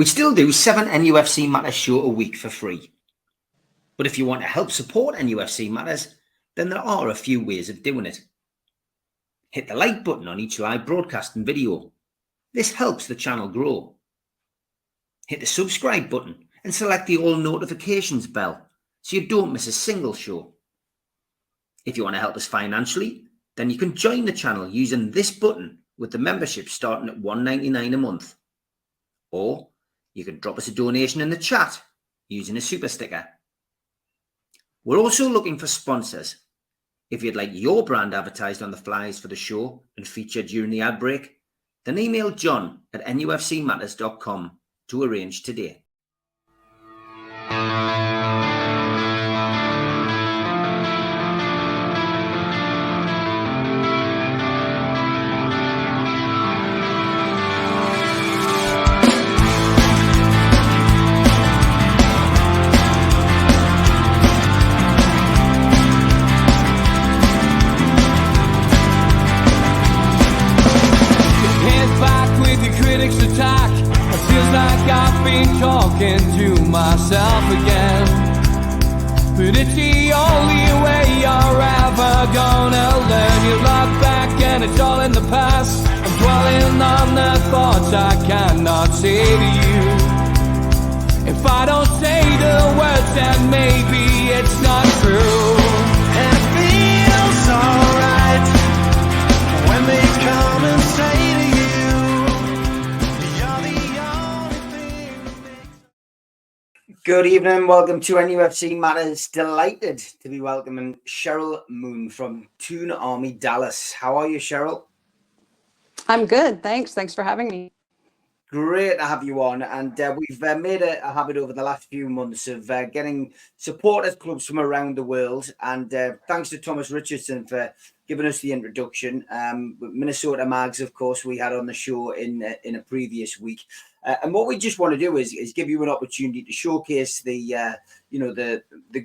We still do 7 NUFC Matters show a week for free. But if you want to help support NUFC Matters, then there are a few ways of doing it. Hit the like button on each live broadcast and video. This helps the channel grow. Hit the subscribe button and select the all notifications bell so you don't miss a single show. If you want to help us financially, then you can join the channel using this button with the membership starting at $1.99 a month. Or you can drop us a donation in the chat using a super sticker. We're also looking for sponsors. If you'd like your brand advertised on the flyers for the show and featured during the ad break, then email John at nufcmatters.com to arrange today. Talking to myself again, but it's the only way you're ever gonna learn. You look back and it's all in the past. I'm dwelling on the thoughts I cannot say to you. If I don't say the words, then maybe it's not true. And it feels alright when they come and say to you, Good evening, welcome to NUFC Matters. Delighted to be welcoming Cheryl Moon from Toon Army Dallas. How are you, Cheryl? I'm good, thanks. Thanks for having me. Great to have you on, and we've made a habit over the last few months of getting supporters clubs from around the world, and thanks to Thomas Richardson for giving us the introduction. Minnesota Mags, of course, we had on the show in a previous week, and what we just want to do is give you an opportunity to showcase the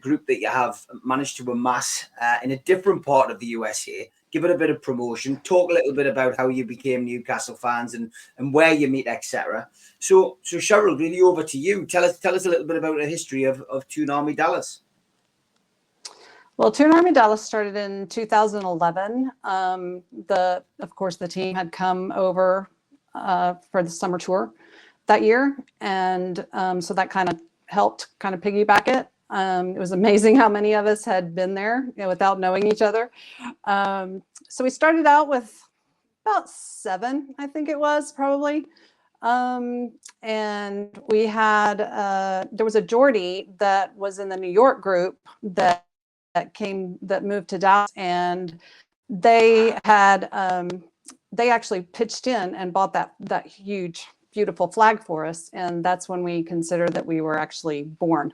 group that you have managed to amass in a different part of the USA. Give it a bit of promotion, talk a little bit about how you became Newcastle fans and where you meet, etc. So Cheryl, really over to you. Tell us a little bit about the history of Toon Army Dallas. Well, Toon Army Dallas started in 2011. Of course, the team had come over for the summer tour that year, and so that kind of helped kind of piggyback it. It was amazing how many of us had been there, without knowing each other. So we started out with about 7, I think it was probably. And we had, there was a Geordie that was in the New York group that moved to Dallas, and they had, they actually pitched in and bought that huge, beautiful flag for us. And that's when we considered that we were actually born.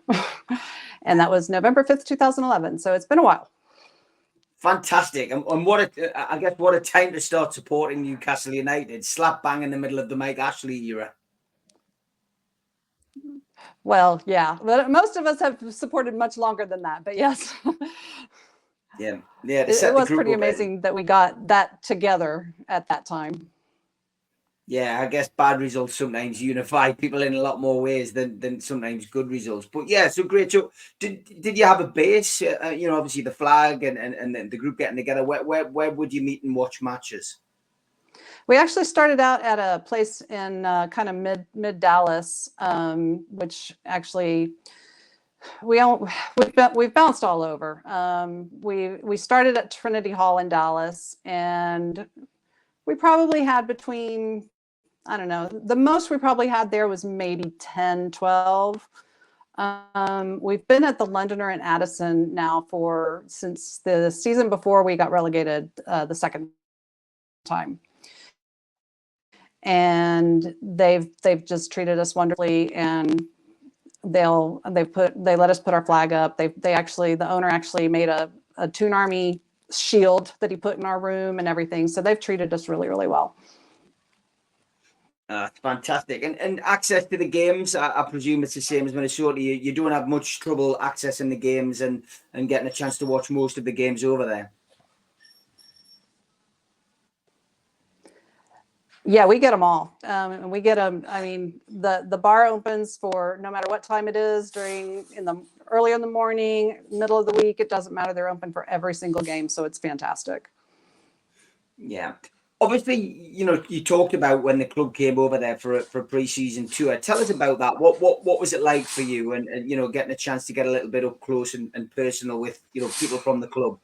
And that was November 5th, 2011. So it's been a while. Fantastic. And what a time to start supporting Newcastle United, slap bang in the middle of the Mike Ashley era. Well, yeah, but most of us have supported much longer than that, but yes. Yeah. It was pretty amazing that we got that together at that time. Yeah, I guess bad results sometimes unify people in a lot more ways than sometimes good results. But yeah, so great. So did you have a base? Obviously the flag and the group getting together. Where would you meet and watch matches? We actually started out at a place in kind of mid Dallas, which actually we've bounced all over. We started at Trinity Hall in Dallas, and we probably had between, I don't know, the most we probably had there was maybe 10, 12. We've been at the Londoner in Addison now since the season before we got relegated the second time. And they've just treated us wonderfully, and they let us put our flag up. The owner actually made a Toon Army shield that he put in our room and everything. So they've treated us really, really well. Fantastic. And access to the games, I presume it's the same as Minnesota. You don't have much trouble accessing the games and getting a chance to watch most of the games over there. Yeah, we get them all. And we get them. I mean, the bar opens for no matter what time it is early in the morning, middle of the week. It doesn't matter. They're open for every single game. So it's fantastic. Yeah. Obviously, you talked about when the club came over there for a pre-season tour. Tell us about that. What was it like for you, and getting a chance to get a little bit up close and personal with people from the club?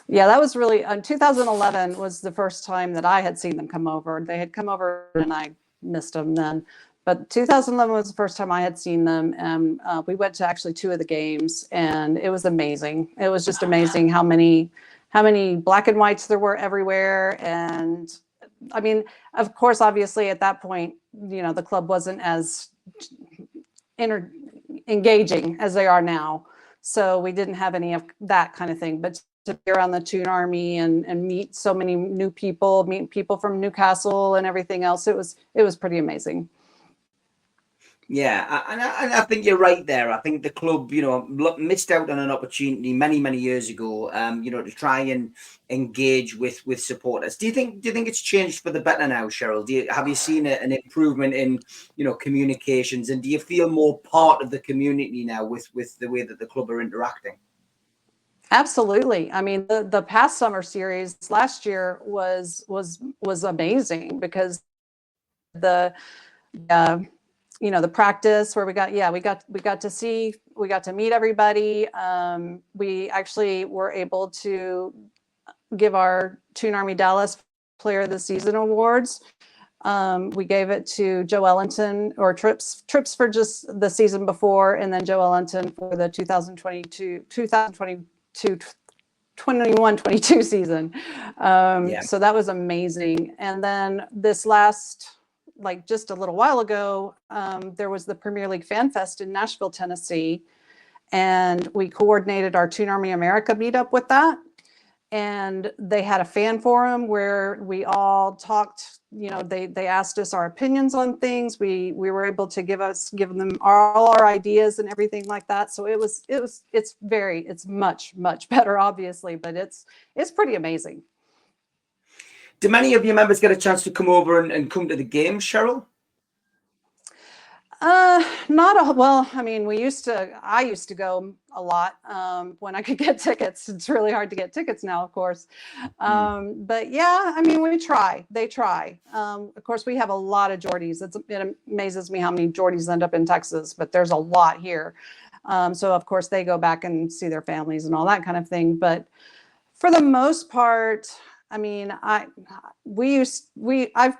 Yeah, that was really 2011 was the first time that I had seen them come over. They had come over and I missed them then. But 2011 was the first time I had seen them. And we went to actually 2 of the games, and it was amazing. It was just amazing how many black and whites there were everywhere. And I mean, of course, obviously at that point, the club wasn't as engaging as they are now. So we didn't have any of that kind of thing. But to be around the Toon Army and meet so many new people, meet people from Newcastle and everything else, it was pretty amazing. Yeah, and I think you're right there. I think the club, missed out on an opportunity many years ago, to try and engage with supporters. Do you think it's changed for the better now, Cheryl? Have you seen an improvement in communications, and do you feel more part of the community now with the way that the club are interacting? Absolutely. I mean, the past summer series last year was amazing because the the practice where we got to meet everybody. We actually were able to give our Toon Army Dallas Player of the Season awards. We gave it to Joe Ellington, or Trips for just the season before, and then Joe Ellington for the 21-22 season. So that was amazing. And then this last, just a little while ago, there was the Premier League Fan Fest in Nashville, Tennessee, and we coordinated our Toon Army America meetup with that. And they had a fan forum where we all talked. They asked us our opinions on things. We were able to give them all our ideas and everything like that. So it's much better, obviously, but it's pretty amazing. Do many of your members get a chance to come over and come to the games, Cheryl? Well, I mean, I used to go a lot, when I could get tickets. It's really hard to get tickets now, of course. But yeah, I mean, they try. Of course, we have a lot of Geordies. It amazes me how many Geordies end up in Texas, but there's a lot here. So of course they go back and see their families and all that kind of thing. But for the most part, I mean, I've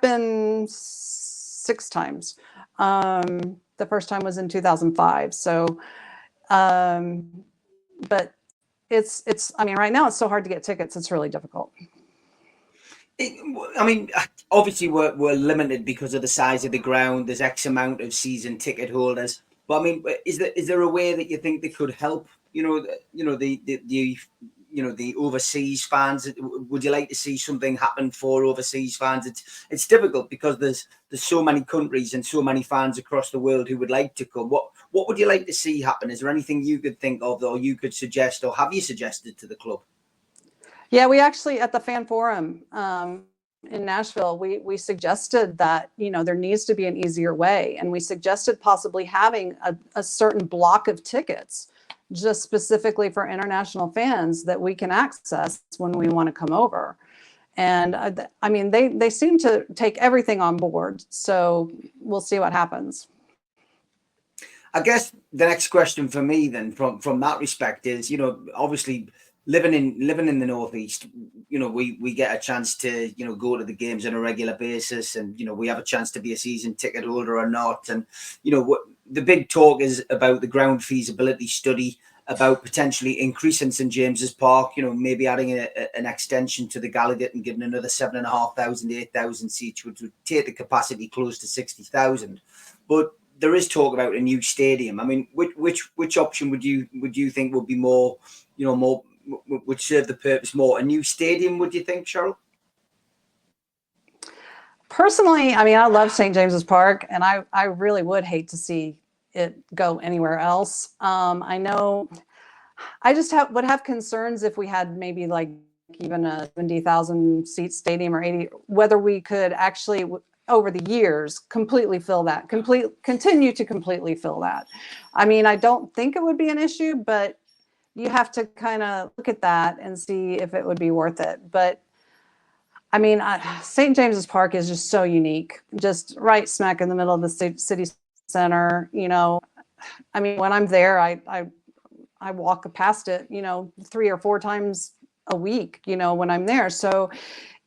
been 6 times. The first time was in 2005. So, but I mean, right now it's so hard to get tickets. It's really difficult. I mean, obviously we're limited because of the size of the ground. There's X amount of season ticket holders. But I mean, is there a way that you think they could help? The overseas fans. Would you like to see something happen for overseas fans? It's difficult because there's so many countries and so many fans across the world who would like to come. What would you like to see happen? Is there anything you could think of, or you could suggest, or have you suggested to the club? Yeah, we actually, at the fan forum in Nashville, we suggested that there needs to be an easier way, and we suggested possibly having a certain block of tickets just specifically for international fans that we can access when we want to come over. And I mean, they seem to take everything on board. So we'll see what happens. I guess the next question for me then from that respect is, obviously living in the Northeast, we get a chance to, go to the games on a regular basis, and, we have a chance to be a season ticket holder or not. And, the big talk is about the ground feasibility study, about potentially increasing St James's Park, maybe adding an extension to the Gallagher and giving another 7,500, 8,000 seats, which would take the capacity close to 60,000. But there is talk about a new stadium. I mean, which option would you think would be more, would serve the purpose more? A new stadium, would you think, Cheryl? Personally, I mean, I love St. James's Park, and I really would hate to see it go anywhere else. I know I just would have concerns if we had maybe like even a 70,000 seat stadium or 80, whether we could actually over the years completely fill that, continue to completely fill that. I mean, I don't think it would be an issue, but you have to kind of look at that and see if it would be worth it. But I mean, St. James's Park is just so unique, just right smack in the middle of the city center. You know, I mean, when I'm there, I walk past it, you know, 3 or 4 times a week, you know, when I'm there. So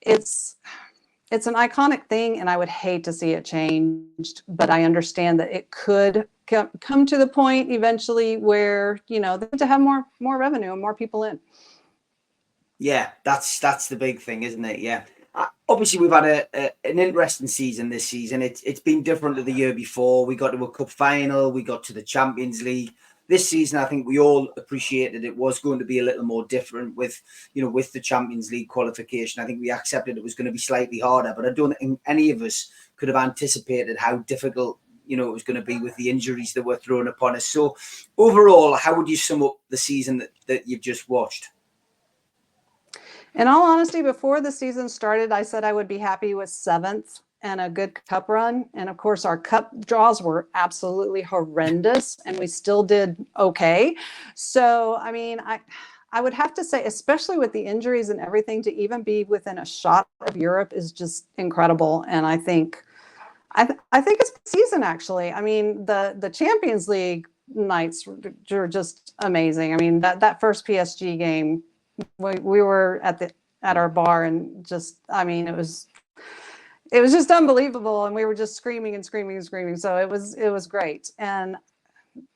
it's an iconic thing, and I would hate to see it changed, but I understand that it could come to the point eventually where, you know, they need to have more revenue and more people in. Yeah, that's the big thing, isn't it? Yeah. Obviously, we've had an interesting season this season. It's been different to the year before. We got to a cup final. We got to the Champions League. This season, I think we all appreciated it was going to be a little more different with the Champions League qualification. I think we accepted it was going to be slightly harder, but I don't think any of us could have anticipated how difficult, you know, it was going to be with the injuries that were thrown upon us. So overall, how would you sum up the season that you've just watched? In all honesty, before the season started, I said I would be happy with 7th and a good cup run. And of course, our cup draws were absolutely horrendous, and we still did okay. So, I mean, I would have to say, especially with the injuries and everything, to even be within a shot of Europe is just incredible. And I think it's the season, actually. I mean, the Champions League nights were just amazing. I mean, that first PSG game, we were at our bar, and just, I mean, it was just unbelievable, and we were just screaming and screaming and screaming. So it was great. And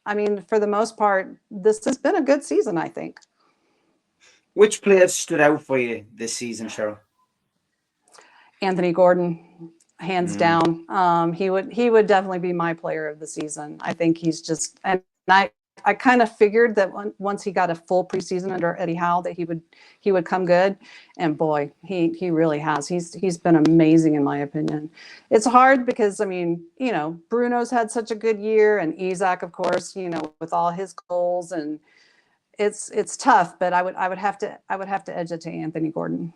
I mean, for the most part, this has been a good season, I think. Which players stood out for you this season, Cheryl? Anthony Gordon, hands down. He would definitely be my player of the season. I think he's just, and I kind of figured that once he got a full preseason under Eddie Howe that he would come good, and boy, he really has. He's been amazing in my opinion. It's hard because, I mean, you know, Bruno's had such a good year, and Isak, of course, you know, with all his goals, and it's tough. But I would have to edge it to Anthony Gordon.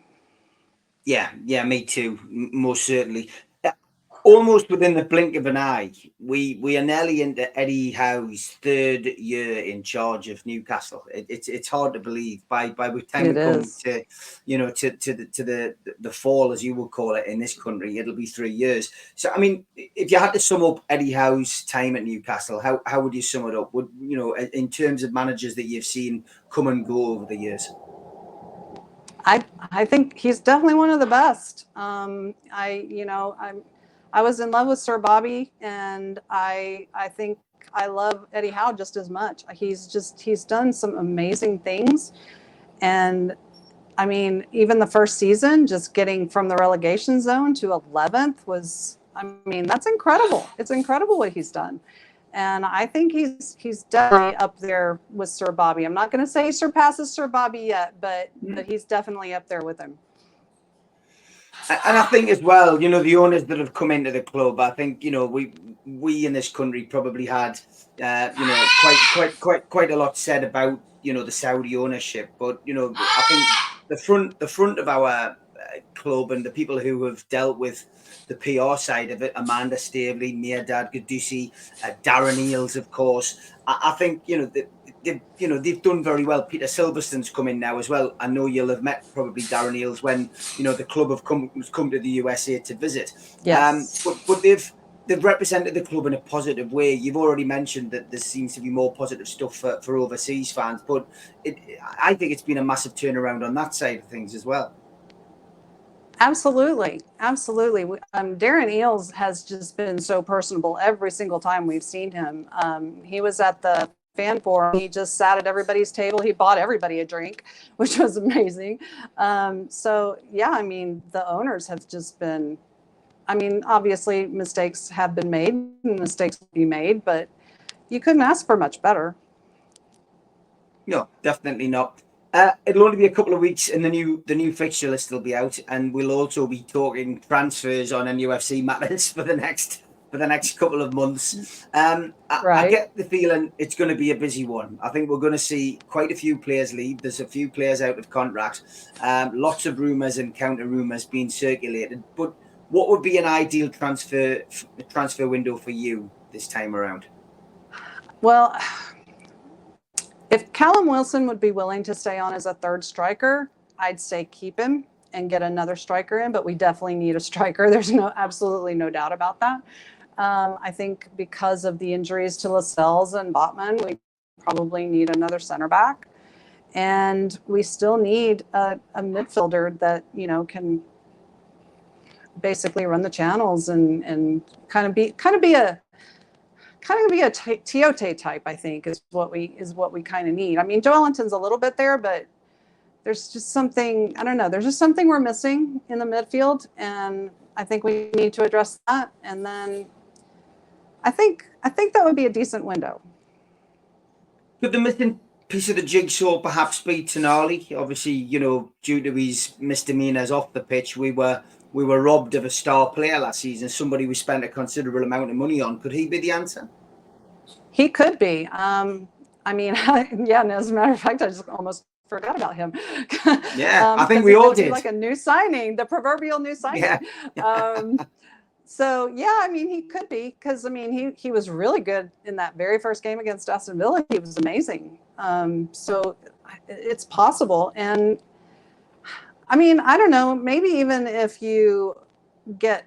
Yeah, me too, most certainly. Almost within the blink of an eye, we are nearly into Eddie Howe's 3rd year in charge of Newcastle. It's hard to believe. By the time we come to, you know, to the fall, as you would call it in this country, it'll be 3 years. So I mean, if you had to sum up Eddie Howe's time at Newcastle, how would you sum it up? Would, you know, in terms of managers that you've seen come and go over the years? I think he's definitely one of the best. I was in love with Sir Bobby, and I think I love Eddie Howe just as much. He's done some amazing things. And I mean, even the first season, just getting from the relegation zone to 11th was, I mean, that's incredible. It's incredible what he's done. And I think he's definitely up there with Sir Bobby. I'm not going to say he surpasses Sir Bobby yet, but he's definitely up there with him. And I think as well, you know, the owners that have come into the club, I think, you know, we in this country probably had, you know, quite a lot said about, you know, the Saudi ownership. But, you know, I think the front of our club and the people who have dealt with the PR side of it, Amanda Staveley, Mirdad Gadusi, Darren Eales, of course. I think, you know, they've done very well. Peter Silverstone's come in now as well. I know you'll have met probably Darren Eales when, you know, the club have come to the USA to visit. Yes. But they've represented the club in a positive way. You've already mentioned that there seems to be more positive stuff for overseas fans, but I think it's been a massive turnaround on that side of things as well. Absolutely. Darren Eales has just been so personable every single time we've seen him. He was at the fan forum. He just sat at everybody's table. He bought everybody a drink, which was amazing. So yeah, I mean, the owners have just been, I mean, obviously mistakes have been made and mistakes will be made, but you couldn't ask for much better. No, definitely not. It'll only be a couple of weeks, and the new fixture list will be out, and we'll also be talking transfers on NUFC matters for the for the next couple of months. I get the feeling it's going to be a busy one. I think we're going to see quite a few players leave. There's a few players out of contract. Lots of rumours and counter rumours being circulated. But what would be an ideal transfer window for you this time around? Well, if Callum Wilson would be willing to stay on as a third striker, I'd say keep him and get another striker in, but we definitely need a striker. There's absolutely no doubt about that. I think because of the injuries to Lascelles and Botman, we probably need another center back. And we still need a midfielder that, can basically run the channels and kind of be a Tiote type, I think, is what we kind of need. I mean, Joelinton's a little bit there, but there's just something, I don't know, there's just something we're missing in the midfield, and I think we need to address that. And then I think that would be a decent window. Could the missing piece of the jigsaw perhaps be Tonali? Obviously, due to his misdemeanors off the pitch, we were robbed of a star player last season, somebody we spent a considerable amount of money on. Could he be the answer? He could be. And as a matter of fact, I just almost forgot about him. Yeah, I think we all did. Like a new signing, the proverbial new signing. Yeah. So, yeah, I mean, he could be, because, I mean, he was really good in that very first game against Aston Villa. He was amazing. So it's possible. And, I mean, I don't know, maybe even if you get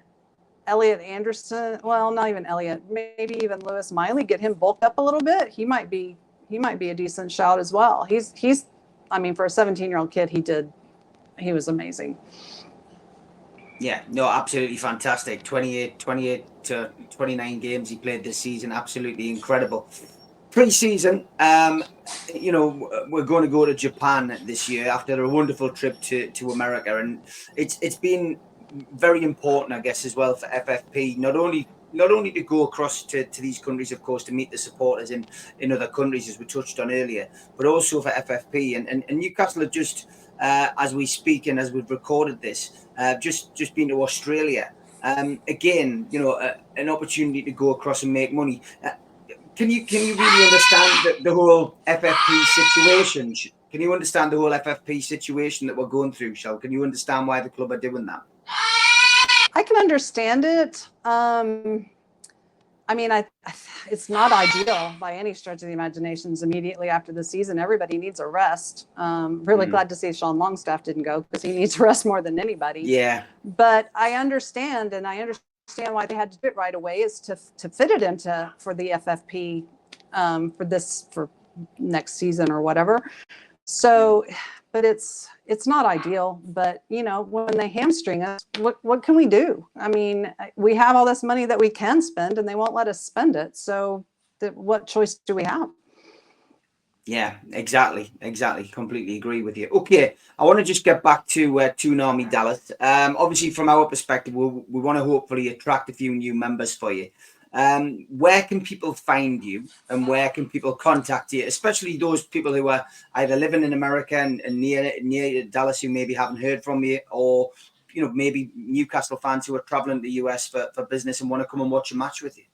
Elliot Anderson, well, not even Elliot, maybe even Lewis Miley, get him bulked up a little bit, he might be a decent shout as well. He's I mean, for a 17-year-old kid, he was amazing. Yeah, no, absolutely fantastic. 28 to 29 games he played this season. Absolutely incredible. Pre-season, we're going to go to Japan this year after a wonderful trip to America. And it's been very important, I guess, as well for FFP, not only to go across to these countries, of course, to meet the supporters in other countries, as we touched on earlier, but also for FFP. And Newcastle are just, as we speak and as we've recorded this, just been to Australia. Again, an opportunity to go across and make money. Can you really understand the whole FFP situation? Can you understand the whole FFP situation that we're going through, Shell? Can you understand why the club are doing that? I can understand it. I mean, it's not ideal by any stretch of the imaginations. Immediately after the season, everybody needs a rest. Really glad to see Sean Longstaff didn't go, because he needs rest more than anybody. Yeah. But I understand why they had to do it right away, is to fit it into for the FFP for next season or whatever. So, but it's not ideal. But when they hamstring us, what can we do? I mean, we have all this money that we can spend, and they won't let us spend it. So, what choice do we have? Yeah, exactly. Completely agree with you. Okay, I want to just get back to Toon Army Dallas. Obviously, from our perspective, we want to hopefully attract a few new members for you. Where can people find you, and where can people contact you, especially those people who are either living in America and near Dallas who maybe haven't heard from you, or maybe Newcastle fans who are traveling to the US for business and want to come and watch a match with you?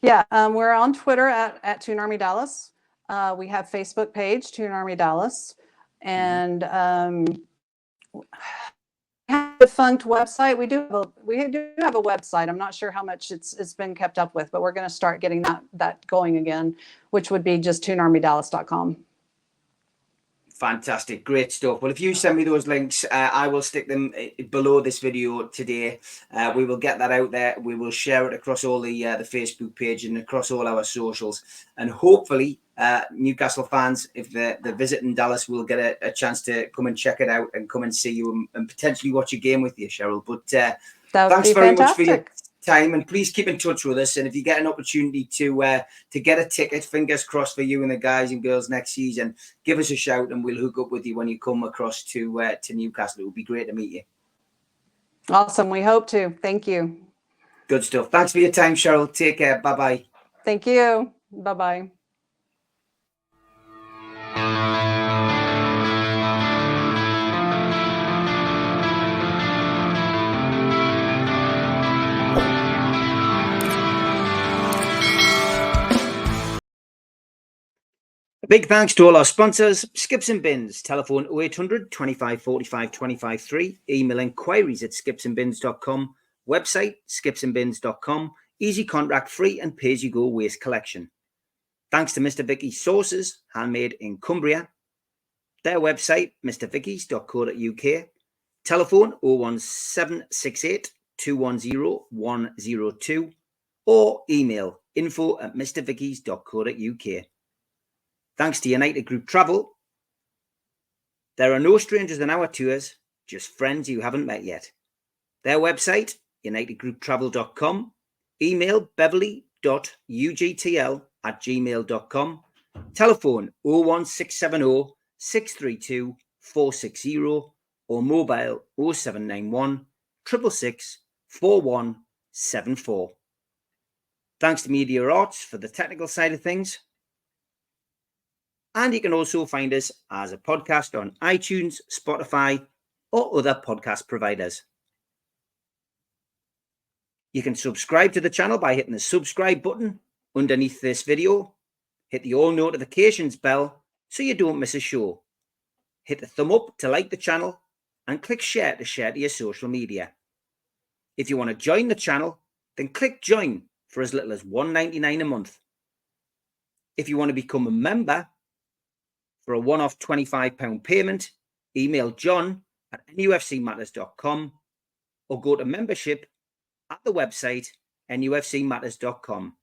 Yeah, we're on Twitter at Toon Army Dallas. We have Facebook page, Toon Army Dallas, and defunct website. We do have a website. I'm not sure how much it's been kept up with, but we're going to start getting that going again, which would be just toonarmydallas.com. Fantastic. Great stuff. Well, if you send me those links, I will stick them below this video today. We will get that out there. We will share it across all the Facebook page and across all our socials. And hopefully, Newcastle fans, if they're visiting Dallas, will get a chance to come and check it out and come and see you and potentially watch a game with you, Cheryl. But thanks very much for your time, and please keep in touch with us. And if you get an opportunity to get a ticket, fingers crossed for you and the guys and girls next season, give us a shout and we'll hook up with you when you come across to Newcastle. It would be great to meet you. Awesome. We hope to. Thank you. Good stuff. Thanks for your time, Cheryl. Take care. Bye-bye. Thank you. Bye-bye. Big thanks to all our sponsors, Skips and Bins, telephone 0800 25 45 25 3, email inquiries at skipsandbins.com, website skipsandbins.com, easy contract free and pay-as-you-go waste collection. Thanks to Mr. Vicky's Sauces, handmade in Cumbria. Their website, mrvickies.co.uk, telephone 01768 210 102, or email info@mrvickies.co.uk. Thanks to United Group Travel. There are no strangers on our tours, just friends you haven't met yet. Their website, unitedgrouptravel.com, email beverly.ugtl@gmail.com, telephone 01670 632 460, or mobile 0791 666 4174. Thanks to Media Arts for the technical side of things. And you can also find us as a podcast on iTunes, Spotify, or other podcast providers. You can subscribe to the channel by hitting the subscribe button underneath this video. Hit the all notifications bell so you don't miss a show. Hit the thumb up to like the channel and click share to share to your social media. If you want to join the channel, then click join for as little as $1.99 a month. If you want to become a member, for a one-off £25 payment, email john@nufcmatters.com or go to membership at the website nufcmatters.com.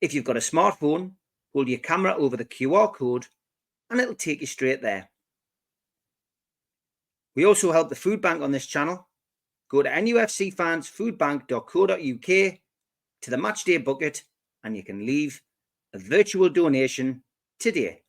If you've got a smartphone, hold your camera over the QR code and it'll take you straight there. We also help the food bank on this channel. Go to nufcfansfoodbank.co.uk to the matchday bucket and you can leave a virtual donation today.